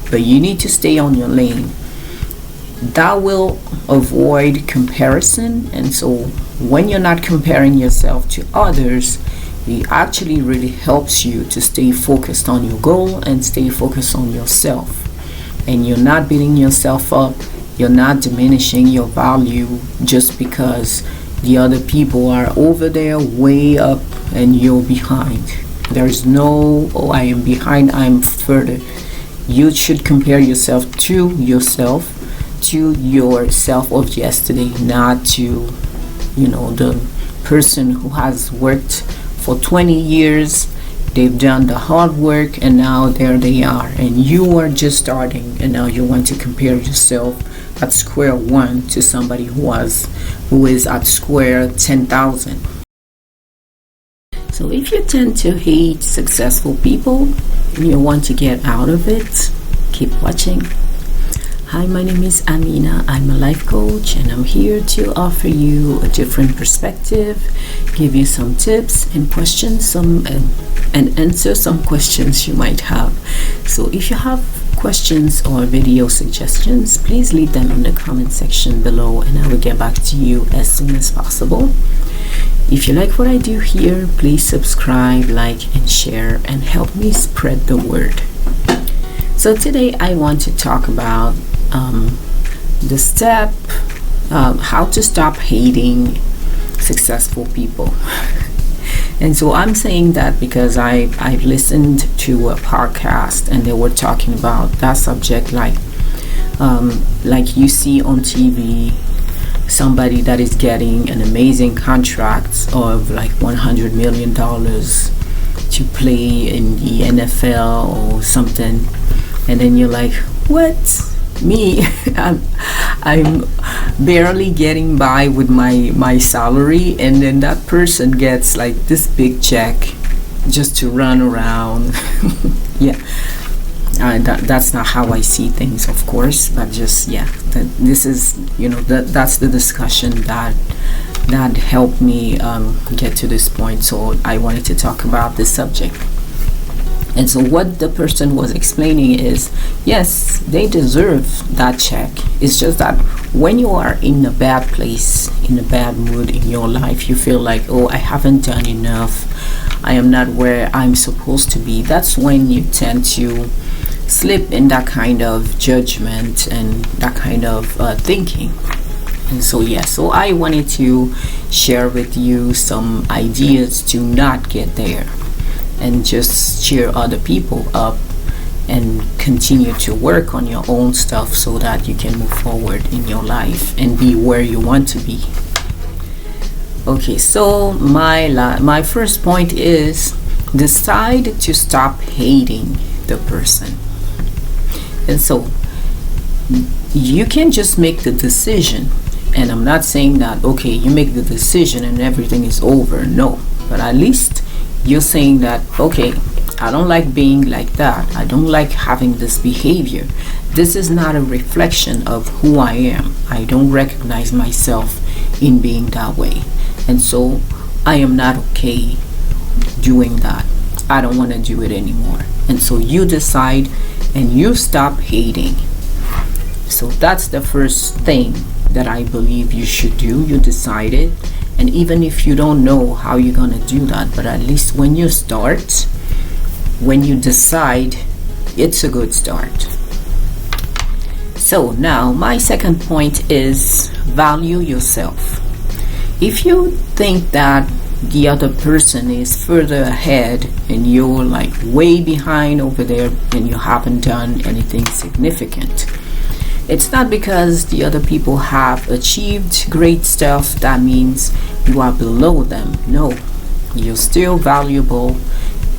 but you need to stay on your lane. That will avoid comparison, and so when you're not comparing yourself to others, it actually really helps you to stay focused on your goal and stay focused on yourself. And you're not beating yourself up, you're not diminishing your value just because the other people are over there way up and you're behind. There's no, oh, I am behind, I'm further. You should compare yourself to yourself, to yourself of yesterday, not to, the person who has worked for 20 years. They've done the hard work and now there they are, and you are just starting, and now you want to compare yourself at square one to somebody who is at square 10,000. So if you tend to hate successful people and you want to get out of it, keep watching. Hi, my name is Amina. I'm a life coach, and I'm here to offer you a different perspective, give you some tips and questions, and answer some questions you might have. So if you have questions or video suggestions, please leave them in the comment section below, and I will get back to you as soon as possible. If you like what I do here, please subscribe, like, and share, and help me spread the word. So today I want to talk about the step, how to stop hating successful people. And so I'm saying that because I've listened to a podcast and they were talking about that subject, like you see on TV somebody that is getting an amazing contract of like $100 million to play in the NFL or something, and then you're like, what? Me, I'm barely getting by with my salary, and then that person gets like this big check just to run around. Yeah, that's not how I see things, of course, but just this is that's the discussion that helped me get to this point. So I wanted to talk about this subject. And so what the person was explaining is, yes, they deserve that check. It's just that when you are in a bad place, in a bad mood in your life, you feel like, oh, I haven't done enough, I am not where I'm supposed to be. That's when you tend to slip in that kind of judgment and that kind of thinking. And so so I wanted to share with you some ideas to not get there, and just cheer other people up and continue to work on your own stuff so that you can move forward in your life and be where you want to be. Okay, so my first point is decide to stop hating the person. And so you can just make the decision, and I'm not saying that, okay, you make the decision and everything is over. No, but at least you're saying that, okay, I don't like being like that. I don't like having this behavior. This is not a reflection of who I am. I don't recognize myself in being that way. And so I am not okay doing that. I don't want to do it anymore. And so you decide and you stop hating. So that's the first thing that I believe you should do. You decide it. And even if you don't know how you're going to do that, but at least when you start, when you decide, it's a good start. So now my second point is value yourself. If you think that the other person is further ahead and you're like way behind over there and you haven't done anything significant, it's not because the other people have achieved great stuff that means you are below them. No, you're still valuable.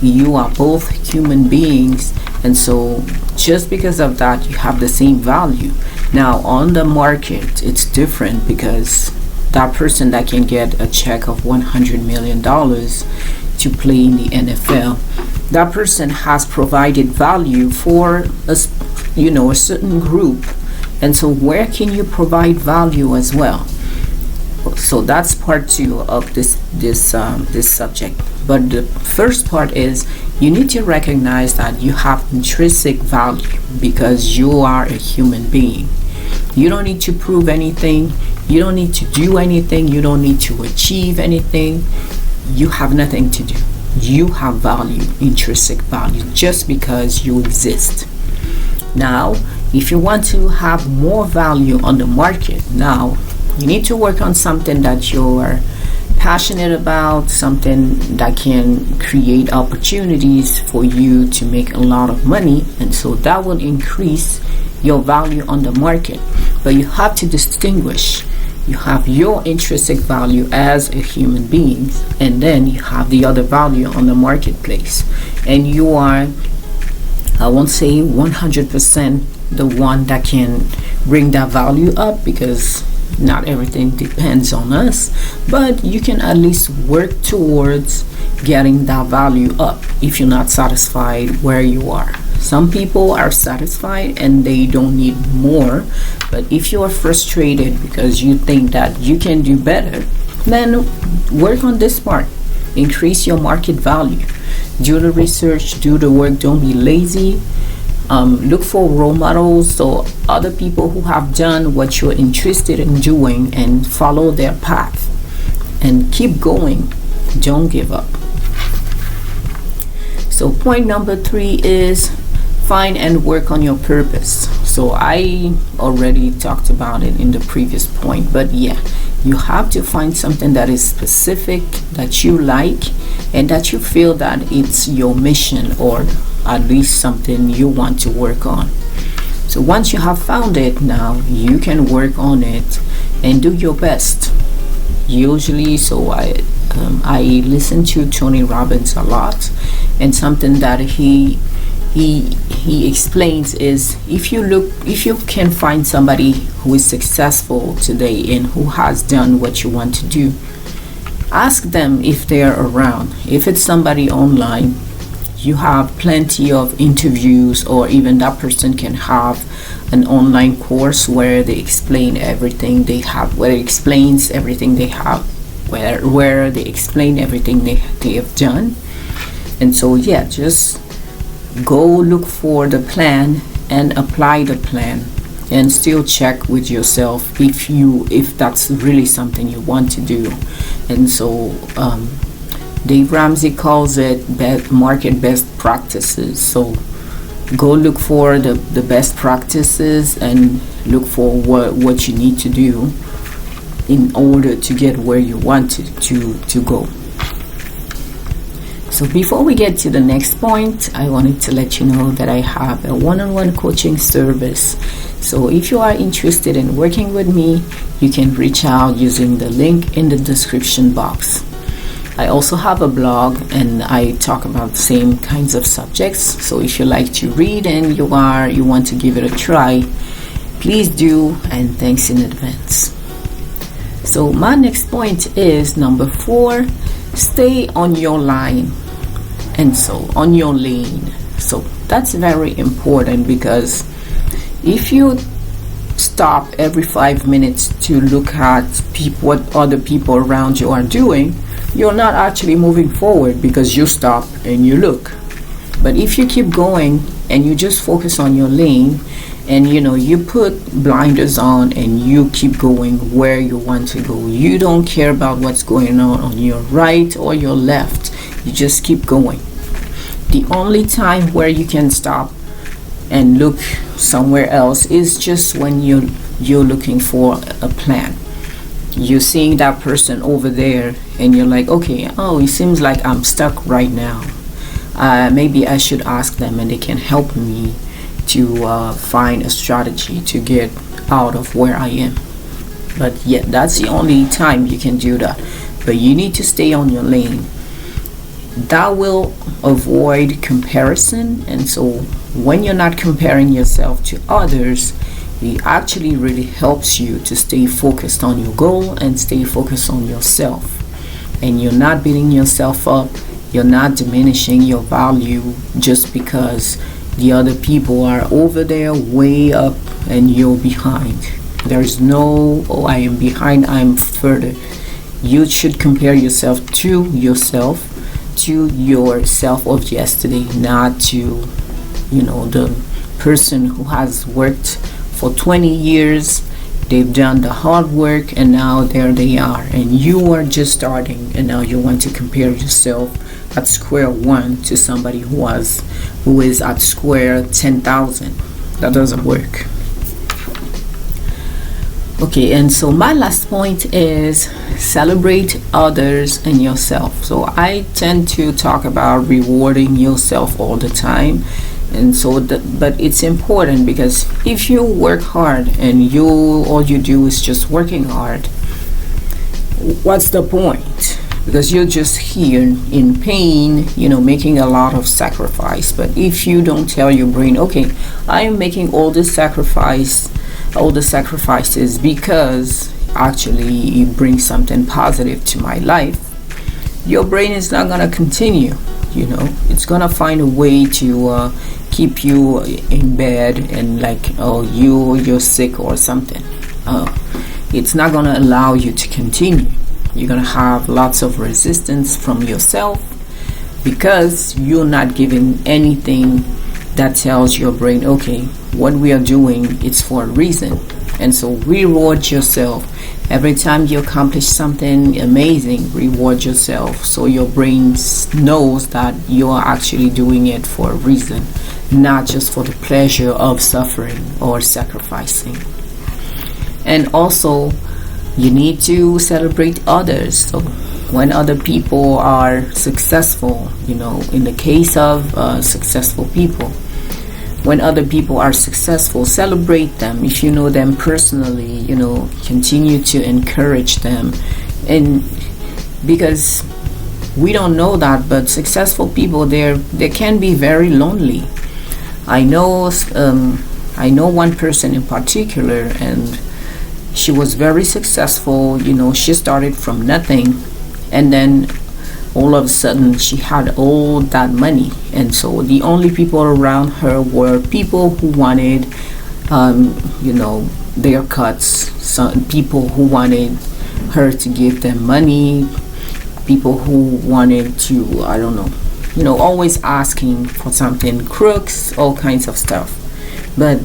You are both human beings, and so just because of that, you have the same value. Now, on the market, it's different because that person that can get a check of $100 million to play in the NFL, that person has provided value for a certain group. And so where can you provide value as well? So that's part two of this subject. But the first part is you need to recognize that you have intrinsic value because you are a human being. You don't need to prove anything. You don't need to do anything. You don't need to achieve anything. You have nothing to do. You have value, intrinsic value, just because you exist. Now, if you want to have more value on the market, now you need to work on something that you're passionate about, something that can create opportunities for you to make a lot of money, and so that will increase your value on the market. But you have to distinguish. You have your intrinsic value as a human being, and then you have the other value on the marketplace. And you are, I won't say 100% the one that can bring that value up, because not everything depends on us, but you can at least work towards getting that value up if you're not satisfied where you are. Some people are satisfied and they don't need more, but if you are frustrated because you think that you can do better, then work on this part. Increase your market value. Do the research, do the work, don't be lazy. Look for role models, so other people who have done what you're interested in doing, and follow their path and keep going. Don't give up. So point number 3 is find and work on your purpose. So I already talked about it in the previous point, but yeah, you have to find something that is specific, that you like, and that you feel that it's your mission, or at least something you want to work on. So once you have found it, now you can work on it and do your best. Usually, so I listen to Tony Robbins a lot, and something that he explains is, if you can find somebody who is successful today and who has done what you want to do, ask them if they're around. If it's somebody online, you have plenty of interviews, or even that person can have an online course where they explain everything they have, where it explains everything they have, where they explain everything they have done. And so yeah, just go look for the plan and apply the plan, and still check with yourself if that's really something you want to do. And so Dave Ramsey calls it market best practices. So go look for the best practices and look for what you need to do in order to get where you want to go. So before we get to the next point, I wanted to let you know that I have a one-on-one coaching service. So if you are interested in working with me, you can reach out using the link in the description box. I also have a blog, and I talk about the same kinds of subjects. So if you like to read and you want to give it a try, please do, and thanks in advance. So my next point is number 4, stay on your line, and so on your lane. So that's very important, because if you stop every 5 minutes to look at what other people around you are doing, you're not actually moving forward, because you stop and you look. But if you keep going and you just focus on your lane, and you put blinders on and you keep going where you want to go, you don't care about what's going on your right or your left, you just keep going. The only time where you can stop and look somewhere else is just when you're looking for a plan. You're seeing that person over there and you're like, okay, it seems like I'm stuck right now. Maybe I should ask them and they can help me to find a strategy to get out of where I am. But yeah, that's the only time you can do that. But you need to stay on your lane. That will avoid comparison, and so when you're not comparing yourself to others, it actually really helps you to stay focused on your goal and stay focused on yourself. And you're not beating yourself up, you're not diminishing your value just because the other people are over there way up and you're behind. There is no, oh, I am behind, I'm further. You should compare yourself, to your self of yesterday, not to, the person who has worked for 20 years. They've done the hard work, and now there they are, and you are just starting, and now you want to compare yourself at square one to somebody who is at square 10,000. That doesn't work. Okay, and so my last point is celebrate others and yourself. So I tend to talk about rewarding yourself all the time, and so but it's important, because if you work hard and all you do is just working hard, what's the point? Because you're just here in pain, making a lot of sacrifice. But if you don't tell your brain, okay, I am making all the sacrifices because actually it brings something positive to my life, your brain is not going to continue. It's going to find a way to keep you in bed and like, oh, you're sick or something. It's not going to allow you to continue. You're going to have lots of resistance from yourself, because you're not giving anything that tells your brain, okay, what we are doing, it's for a reason. And so reward yourself. Every time you accomplish something amazing, reward yourself, so your brain knows that you are actually doing it for a reason, not just for the pleasure of suffering or sacrificing. And also, you need to celebrate others. So when other people are successful, in the case of successful people, when other people are successful, celebrate them. If you know them personally, continue to encourage them. And because we don't know that, but successful people, they can be very lonely. I know one person in particular, and she was very successful. She started from nothing, and then all of a sudden she had all that money. And so the only people around her were people who wanted their cuts, some people who wanted her to give them money, people who wanted to, I don't know, always asking for something, crooks, all kinds of stuff. But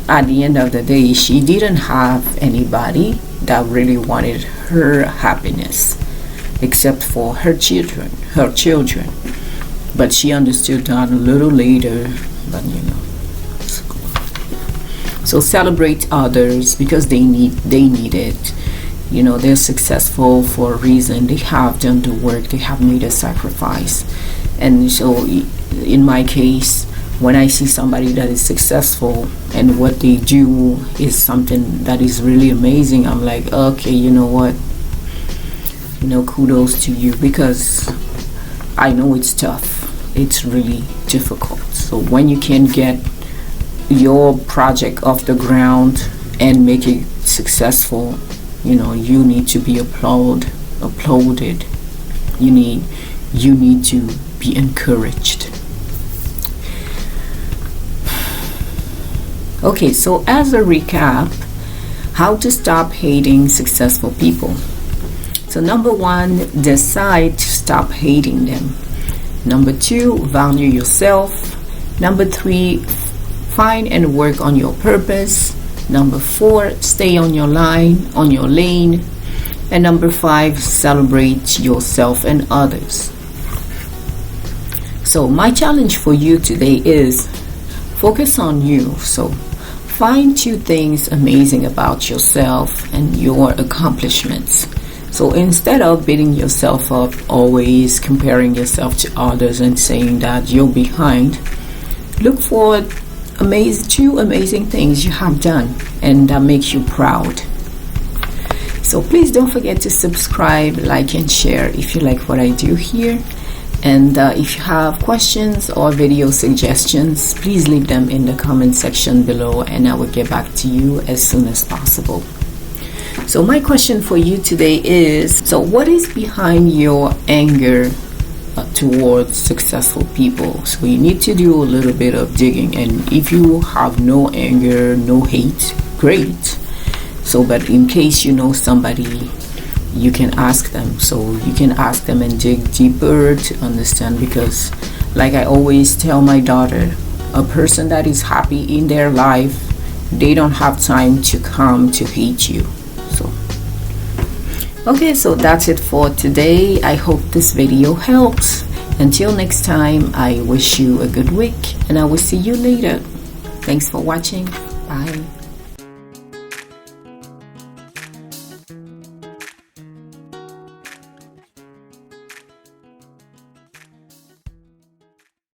at the end of the day, she didn't have anybody that really wanted her happiness, except for her children. But she understood that a little later. But so celebrate others, because they need it. They're successful for a reason. They have done the work, they have made a sacrifice. And so in my case, when I see somebody that is successful and what they do is something that is really amazing, I'm like, okay, you know what, kudos to you, because I know it's tough. It's really difficult. So when you can get your project off the ground and make it successful, you need to be applauded. You need to be encouraged. Okay, so as a recap, how to stop hating successful people. So number 1, decide to stop hating them. Number 2, value yourself. Number 3, find and work on your purpose. Number 4, stay on your lane. And number 5, celebrate yourself and others. So my challenge for you today is focus on you. So find 2 things amazing about yourself and your accomplishments. So instead of beating yourself up, always comparing yourself to others and saying that you're behind, look for 2 amazing things you have done and that makes you proud. So please don't forget to subscribe, like, and share if you like what I do here. And if you have questions or video suggestions, please leave them in the comment section below, and I will get back to you as soon as possible. So my question for you today is, so what is behind your anger towards successful people? So you need to do a little bit of digging, and if you have no anger, no hate, great. So but in case you know somebody, you can ask them. So you can ask them and dig deeper to understand, because like I always tell my daughter, a person that is happy in their life, they don't have time to come to hate you. So okay, so that's it for today. I hope this video helps. Until next time, I wish you a good week, and I will see you later. Thanks for watching. Bye.